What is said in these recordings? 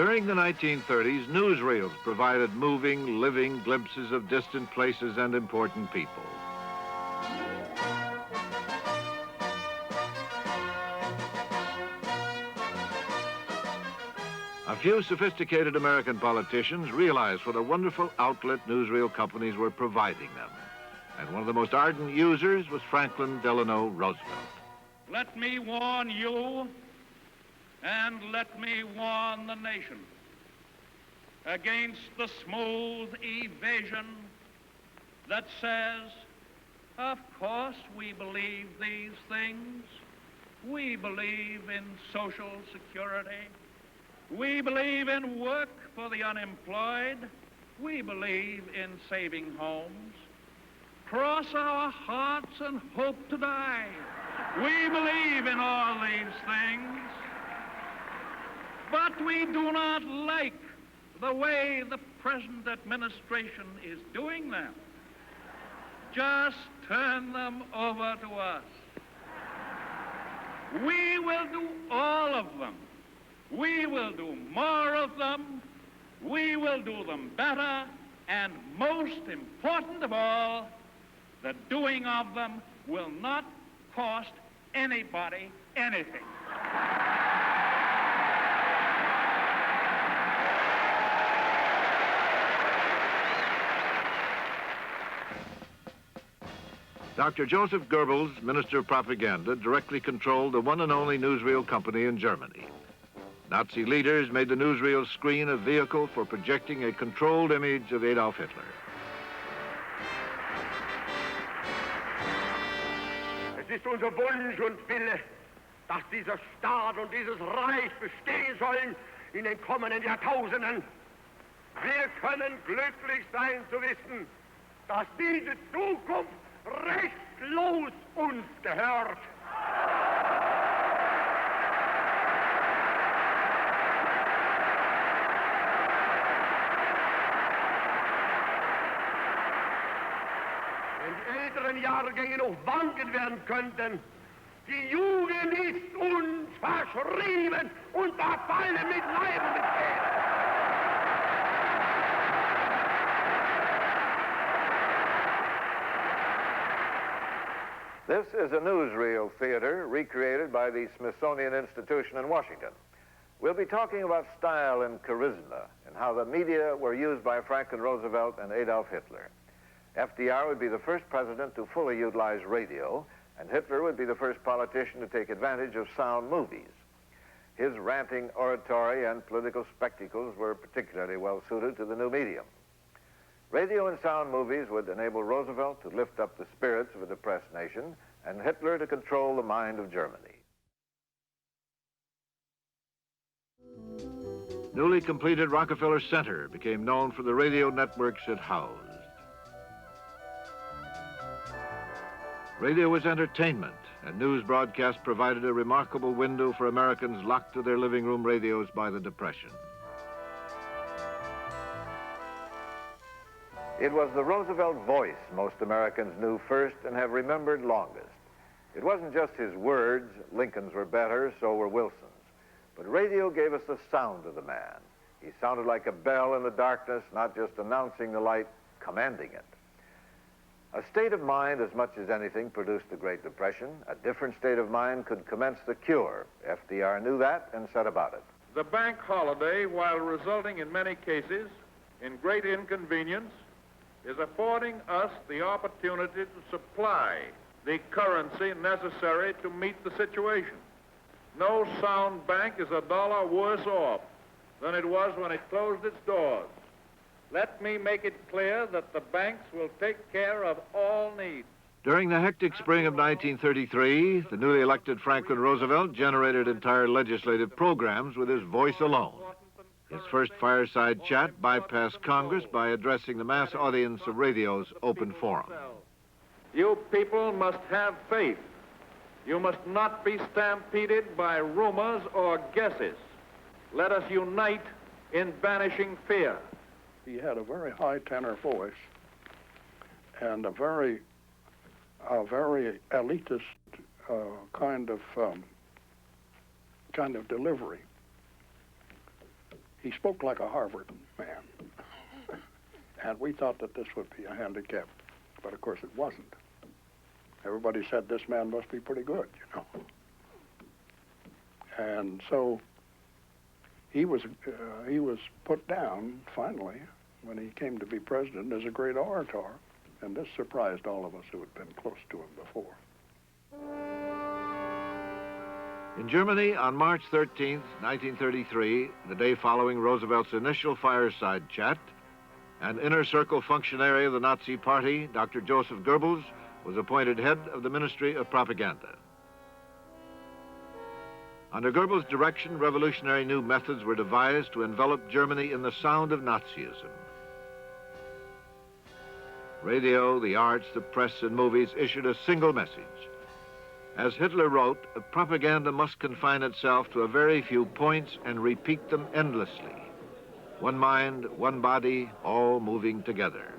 During the 1930s, newsreels provided moving, living glimpses of distant places and important people. A few sophisticated American politicians realized what a wonderful outlet newsreel companies were providing them. And one of the most ardent users was Franklin Delano Roosevelt. Let me warn you, and let me warn the nation against the smooth evasion that says, of course we believe these things. We believe in social security. We believe in work for the unemployed. We believe in saving homes. Cross our hearts and hope to die. We believe in all these things. But we do not like the way the present administration is doing them. Just turn them over to us. We will do all of them. We will do more of them. We will do them better. And most important of all, the doing of them will not cost anybody anything. Dr. Josef Goebbels, Minister of Propaganda, directly controlled the one and only newsreel company in Germany. Nazi leaders made the newsreel screen a vehicle for projecting a controlled image of Adolf Hitler. Es ist unser Wunsch und Wille, dass dieser Staat und dieses Reich bestehen sollen in den kommenden Jahrtausenden. Wir können glücklich sein zu wissen, dass diese Zukunft restlos uns gehört. Wenn die älteren Jahrgänge noch wanken werden könnten, die Jugend ist uns verschrieben und verfallen mit Leib und mit Seele. This is a newsreel theater recreated by the Smithsonian Institution in Washington. We'll be talking about style and charisma and how the media were used by Franklin Roosevelt and Adolf Hitler. FDR would be the first president to fully utilize radio, and Hitler would be the first politician to take advantage of sound movies. His ranting oratory and political spectacles were particularly well suited to the new medium. Radio and sound movies would enable Roosevelt to lift up the spirits of a depressed nation and Hitler to control the mind of Germany. Newly completed Rockefeller Center became known for the radio networks it housed. Radio was entertainment, and news broadcasts provided a remarkable window for Americans locked to their living room radios by the Depression. It was the Roosevelt voice most Americans knew first and have remembered longest. It wasn't just his words. Lincoln's were better, so were Wilson's. But radio gave us the sound of the man. He sounded like a bell in the darkness, not just announcing the light, commanding it. A state of mind, as much as anything, produced the Great Depression. A different state of mind could commence the cure. FDR knew that and set about it. The bank holiday, while resulting in many cases in great inconvenience, is affording us the opportunity to supply the currency necessary to meet the situation. No sound bank is a dollar worse off than it was when it closed its doors. Let me make it clear that the banks will take care of all needs. During the hectic spring of 1933, the newly elected Franklin Roosevelt generated entire legislative programs with his voice alone. His first fireside chat bypassed Congress by addressing the mass audience of radio's open forum. You people must have faith. You must not be stampeded by rumors or guesses. Let us unite in banishing fear. He had a very high tenor voice and a very elitist kind of delivery. he spoke like a Harvard man. And we thought that this would be a handicap, but of course it wasn't. Everybody said this man must be pretty good, you know. And so he was put down finally when he came to be president as a great orator, and this surprised all of us who had been close to him before. In Germany, on March 13th, 1933, the day following Roosevelt's initial fireside chat, an inner circle functionary of the Nazi Party, Dr. Josef Goebbels, was appointed head of the Ministry of Propaganda. Under Goebbels' direction, revolutionary new methods were devised to envelop Germany in the sound of Nazism. Radio, the arts, the press, and movies issued a single message. As Hitler wrote, propaganda must confine itself to a very few points and repeat them endlessly. One mind, one body, all moving together.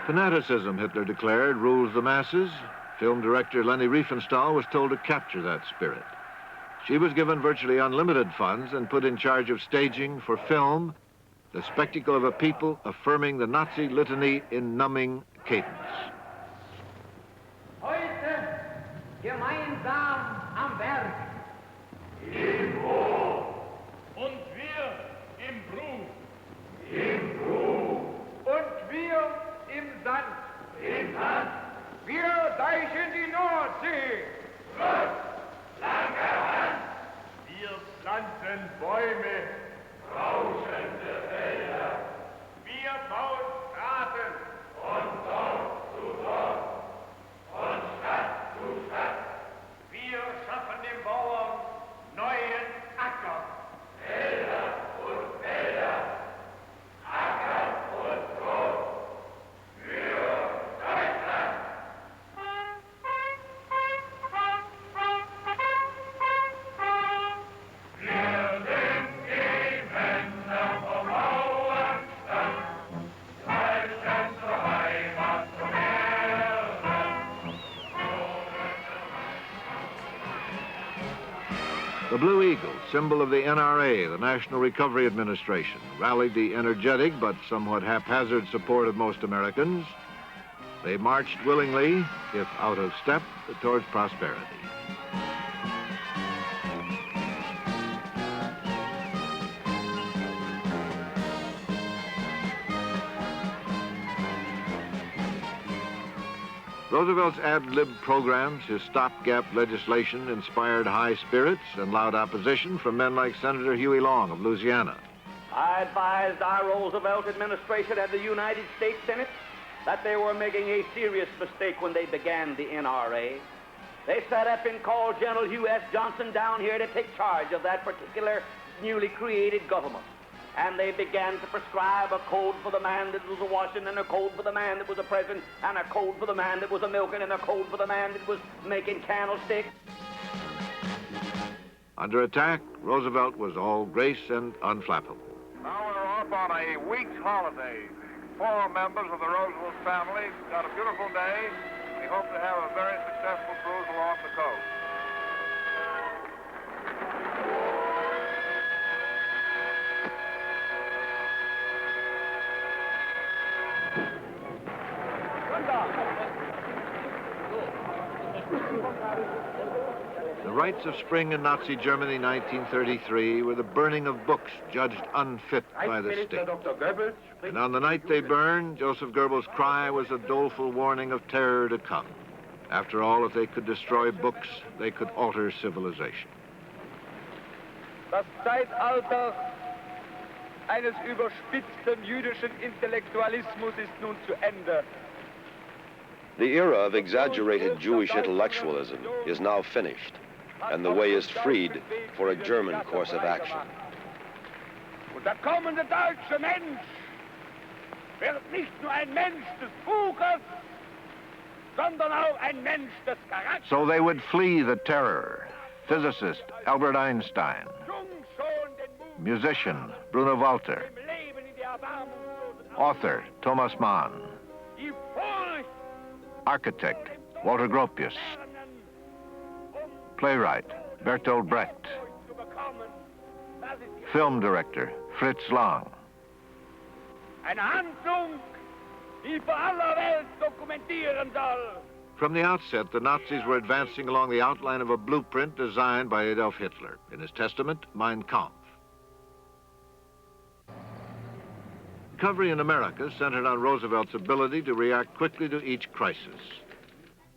Fanaticism, Hitler declared, rules the masses. Film director Leni Riefenstahl was told to capture that spirit. She was given virtually unlimited funds and put in charge of staging for film the spectacle of a people affirming the Nazi litany in numbing cadence. Heute gemeinsam am Werk. Im Hof Und wir im Brut. im Buch, Und wir im Sand. im Sand, Wir deichen die Nordsee. Gott, lange Hand, Wir pflanzen Bäume. rauschende Felder, Wir bauen Straßen. von Dorf zu Dorf, von Stadt zu Stadt, Wir schaffen dem Bauern neuen Acker. Felder und Felder, Acker und Brot, für Deutschland. Wir sind die Männer vom Bauernstand, Deutschland zur Heimat zum Erben. The Blue Eagle, symbol of the NRA, the National Recovery Administration, rallied the energetic but somewhat haphazard support of most Americans. They marched willingly, if out of step, towards prosperity. Roosevelt's ad-lib programs, his stopgap legislation, inspired high spirits and loud opposition from men like Senator Huey Long of Louisiana. I advised our Roosevelt administration and the United States Senate that they were making a serious mistake when they began the NRA. They set up and called General Hugh S. Johnson down here to take charge of that particular newly created government. And they began to prescribe a code for the man that was a washing, and a code for the man that was a pressing, and a code for the man that was a milking, and a code for the man that was making candlesticks. Under attack, Roosevelt was all grace and unflappable. Now we're off on a week's holiday. 4 members of the Roosevelt family got a beautiful day. We hope to have a very successful cruise along the coast. The rites of spring in Nazi Germany 1933 were the burning of books judged unfit by the state. And on the night they burned, Josef Goebbels' cry was a doleful warning of terror to come. After all, if they could destroy books, they could alter civilization. Das Zeitalter eines überspitzten jüdischen Intellektualismus ist nun zu Ende. The era of exaggerated Jewish intellectualism is now finished, and the way is freed for a German course of action. Und der kommende deutsche Mensch wird nicht nur ein Mensch des Buches, sondern auch ein Mensch des Charakters. So they would flee the terror. Physicist Albert Einstein, musician Bruno Walter, author Thomas Mann, architect Walter Gropius, playwright Bertolt Brecht, film director Fritz Lang. Eine Handlung, die vor aller Welt dokumentieren soll. From the outset, the Nazis were advancing along the outline of a blueprint designed by Adolf Hitler in his testament, Mein Kampf. Recovery in America centered on Roosevelt's ability to react quickly to each crisis.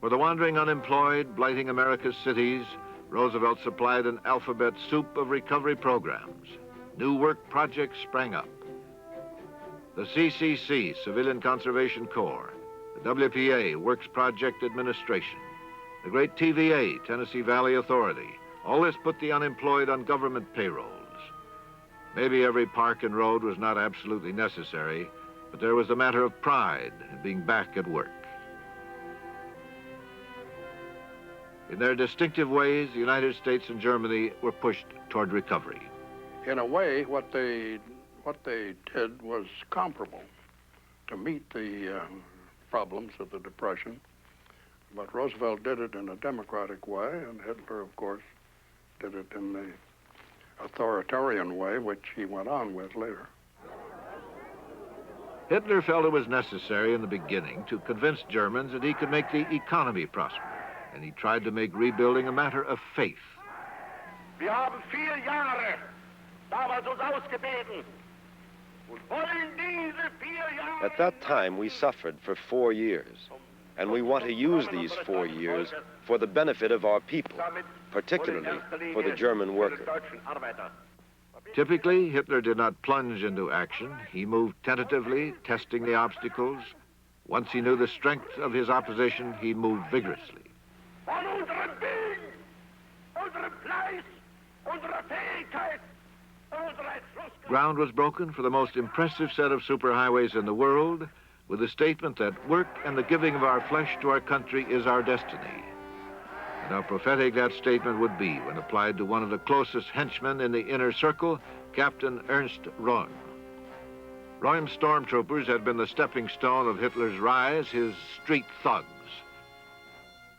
For the wandering unemployed, blighting America's cities, Roosevelt supplied an alphabet soup of recovery programs. New work projects sprang up. The CCC, Civilian Conservation Corps, the WPA, Works Project Administration, the great TVA, Tennessee Valley Authority, all this put the unemployed on government payrolls. Maybe every park and road was not absolutely necessary, but there was a matter of pride in being back at work. In their distinctive ways, the United States and Germany were pushed toward recovery. In a way, what they did was comparable to meet the problems of the Depression, but Roosevelt did it in a democratic way, and Hitler, of course, did it in the authoritarian way, which he went on with later. Hitler felt it was necessary in the beginning to convince Germans that he could make the economy prosper, and he tried to make rebuilding a matter of faith. Wir haben 4 Jahre damals uns ausgebeten und wollen diese 4 Jahre. At that time, we suffered for 4 years, and we want to use these 4 years for the benefit of our people, particularly for the German worker. Typically, Hitler did not plunge into action. He moved tentatively, testing the obstacles. Once he knew the strength of his opposition, he moved vigorously. Von unserem Willen, unserem Fleiß, unserer Fähigkeit, unserer Entschlusskraft. Ground was broken for the most impressive set of superhighways in the world, with the statement that work and the giving of our flesh to our country is our destiny. And how prophetic that statement would be when applied to one of the closest henchmen in the inner circle, Captain Ernst Röhm. Röhm's stormtroopers had been the stepping stone of Hitler's rise, his street thugs.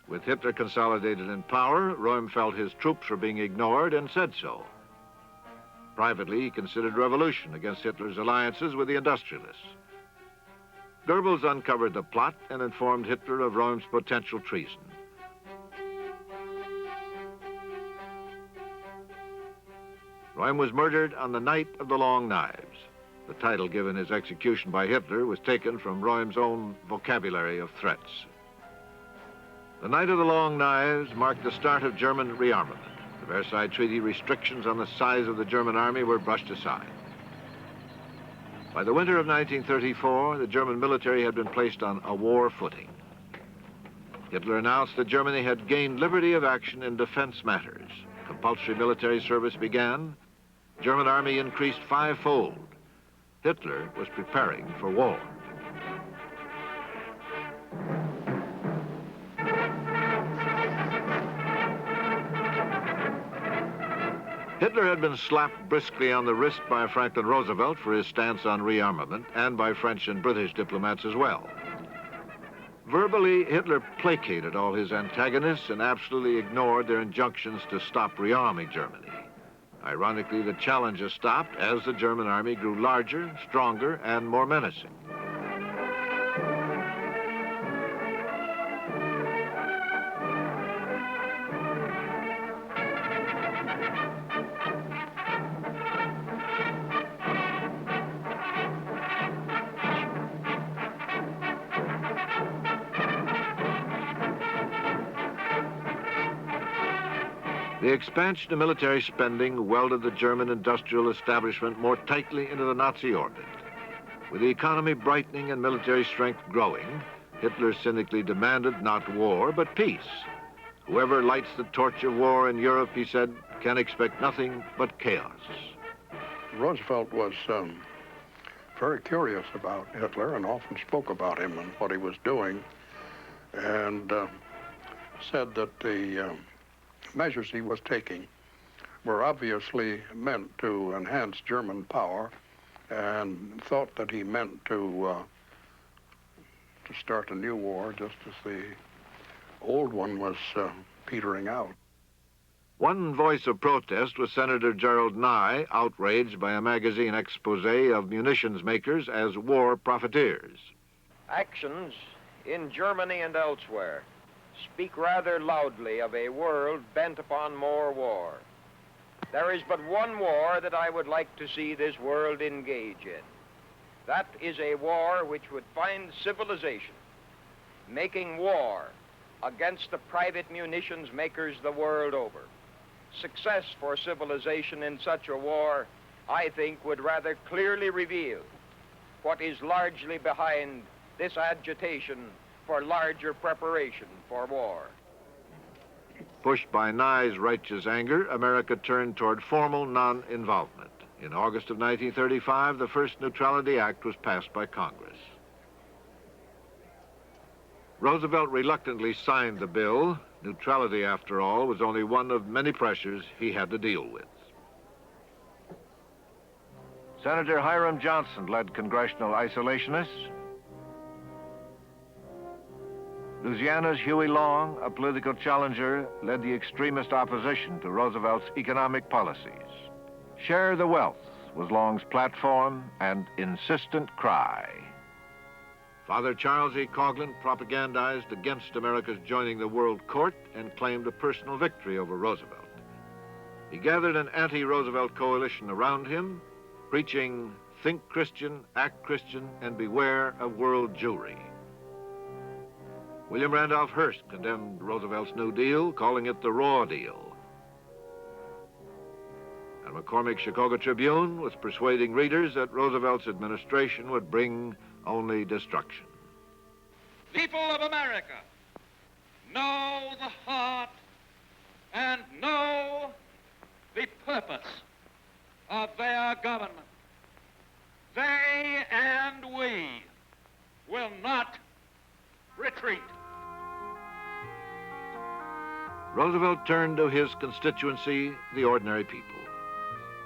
With Hitler consolidated in power, Röhm felt his troops were being ignored and said so. Privately, he considered revolution against Hitler's alliances with the industrialists. Goebbels uncovered the plot and informed Hitler of Röhm's potential treason. Röhm was murdered on the Night of the Long Knives. The title given his execution by Hitler was taken from Röhm's own vocabulary of threats. The Night of the Long Knives marked the start of German rearmament. The Versailles Treaty restrictions on the size of the German army were brushed aside. By the winter of 1934, the German military had been placed on a war footing. Hitler announced that Germany had gained liberty of action in defense matters. Compulsory military service began. German army increased 5-fold. Hitler was preparing for war. Hitler had been slapped briskly on the wrist by Franklin Roosevelt for his stance on rearmament, and by French and British diplomats as well. Verbally, Hitler placated all his antagonists and absolutely ignored their injunctions to stop rearming Germany. Ironically, the challenges stopped as the German army grew larger, stronger, and more menacing. The expansion of military spending welded the German industrial establishment more tightly into the Nazi orbit. With the economy brightening and military strength growing, Hitler cynically demanded not war, but peace. Whoever lights the torch of war in Europe, he said, can expect nothing but chaos. Roosevelt was very curious about Hitler and often spoke about him and what he was doing, and said that the measures he was taking were obviously meant to enhance German power, and thought that he meant to start a new war just as the old one was petering out. One voice of protest was Senator Gerald Nye, outraged by a magazine expose of munitions makers as war profiteers. Actions in Germany and elsewhere speak rather loudly of a world bent upon more war. There is but one war that I would like to see this world engage in. That is a war which would find civilization making war against the private munitions makers the world over. Success for civilization in such a war, I think, would rather clearly reveal what is largely behind this agitation for larger preparation for war. Pushed by Nye's righteous anger, America turned toward formal non-involvement. In August of 1935, the first Neutrality Act was passed by Congress. Roosevelt reluctantly signed the bill. Neutrality, after all, was only one of many pressures he had to deal with. Senator Hiram Johnson led congressional isolationists. Louisiana's Huey Long, a political challenger, led the extremist opposition to Roosevelt's economic policies. Share the wealth was Long's platform and insistent cry. Father Charles E. Coughlin propagandized against America's joining the World Court and claimed a personal victory over Roosevelt. He gathered an anti-Roosevelt coalition around him, preaching, think Christian, act Christian, and beware of world Jewry. William Randolph Hearst condemned Roosevelt's New Deal, calling it the Raw Deal. And McCormick's Chicago Tribune was persuading readers that Roosevelt's administration would bring only destruction. People of America, know the heart and know the purpose of their government. They and we will not retreat. Roosevelt turned to his constituency, the ordinary people.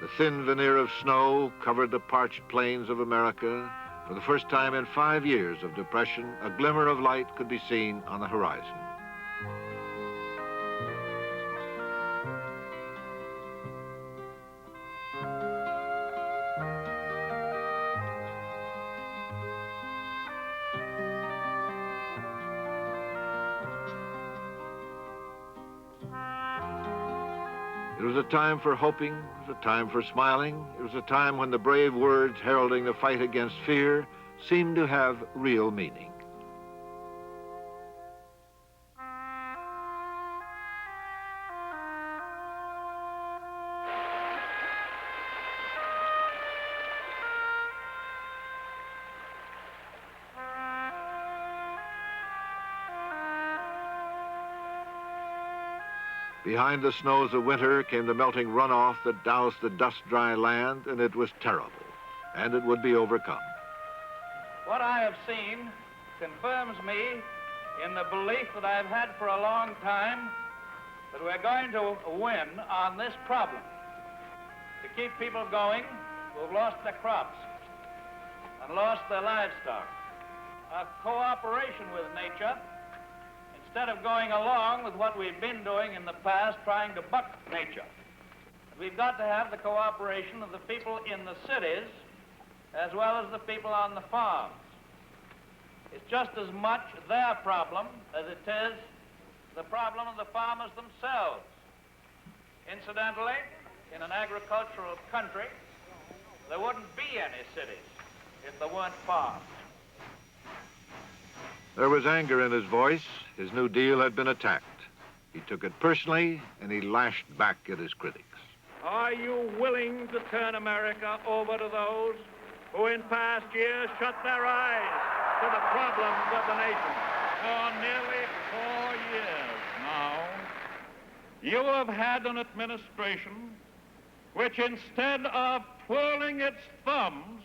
The thin veneer of snow covered the parched plains of America. For the first time in 5 years of depression, a glimmer of light could be seen on the horizon. It was a time for hoping, it was a time for smiling, it was a time when the brave words heralding the fight against fear seemed to have real meaning. Behind the snows of winter came the melting runoff that doused the dust-dry land, and it was terrible, and it would be overcome. What I have seen confirms me in the belief that I've had for a long time that we're going to win on this problem. To keep people going who have lost their crops and lost their livestock. A cooperation with nature, instead of going along with what we've been doing in the past, trying to buck nature. We've got to have the cooperation of the people in the cities as well as the people on the farms. It's just as much their problem as it is the problem of the farmers themselves. Incidentally, in an agricultural country, there wouldn't be any cities if there weren't farms. There was anger in his voice. His New Deal had been attacked. He took it personally, and he lashed back at his critics. Are you willing to turn America over to those who in past years shut their eyes to the problems of the nation? For nearly 4 years now, you have had an administration which, instead of twirling its thumbs,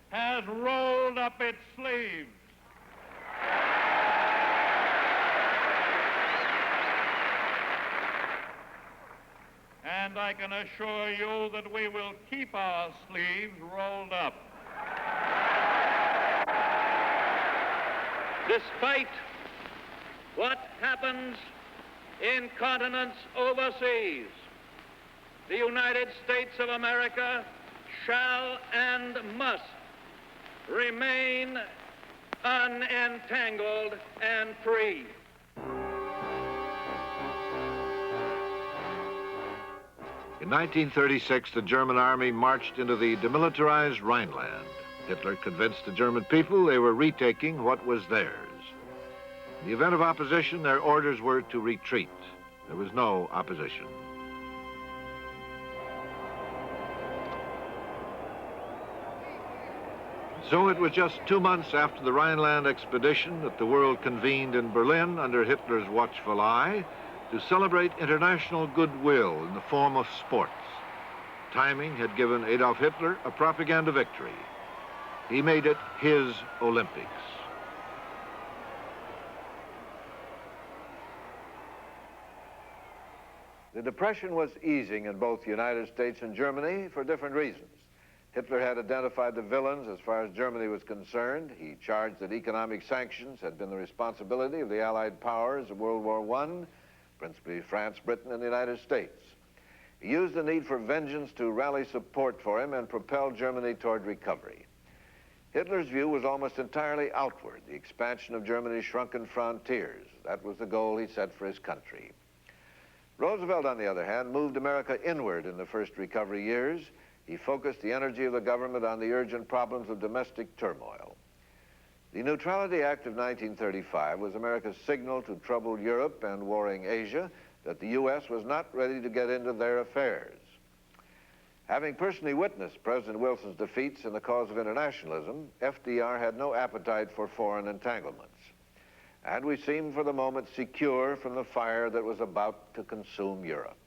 has rolled up its sleeves. And I can assure you that we will keep our sleeves rolled up. Despite what happens in continents overseas, the United States of America shall and must remain unentangled and free. In 1936, the German army marched into the demilitarized Rhineland. Hitler convinced the German people they were retaking what was theirs. In the event of opposition, their orders were to retreat. There was no opposition. So it was just 2 months after the Rhineland expedition that the world convened in Berlin under Hitler's watchful eye to celebrate international goodwill in the form of sports. Timing had given Adolf Hitler a propaganda victory. He made it his Olympics. The Depression was easing in both the United States and Germany for different reasons. Hitler had identified the villains as far as Germany was concerned. He charged that economic sanctions had been the responsibility of the Allied powers of World War I, principally France, Britain, and the United States. He used the need for vengeance to rally support for him and propel Germany toward recovery. Hitler's view was almost entirely outward, the expansion of Germany's shrunken frontiers. That was the goal he set for his country. Roosevelt, on the other hand, moved America inward in the first recovery years. He focused the energy of the government on the urgent problems of domestic turmoil. The Neutrality Act of 1935 was America's signal to troubled Europe and warring Asia that the U.S. was not ready to get into their affairs. Having personally witnessed President Wilson's defeats in the cause of internationalism, FDR had no appetite for foreign entanglements. And we seemed for the moment secure from the fire that was about to consume Europe.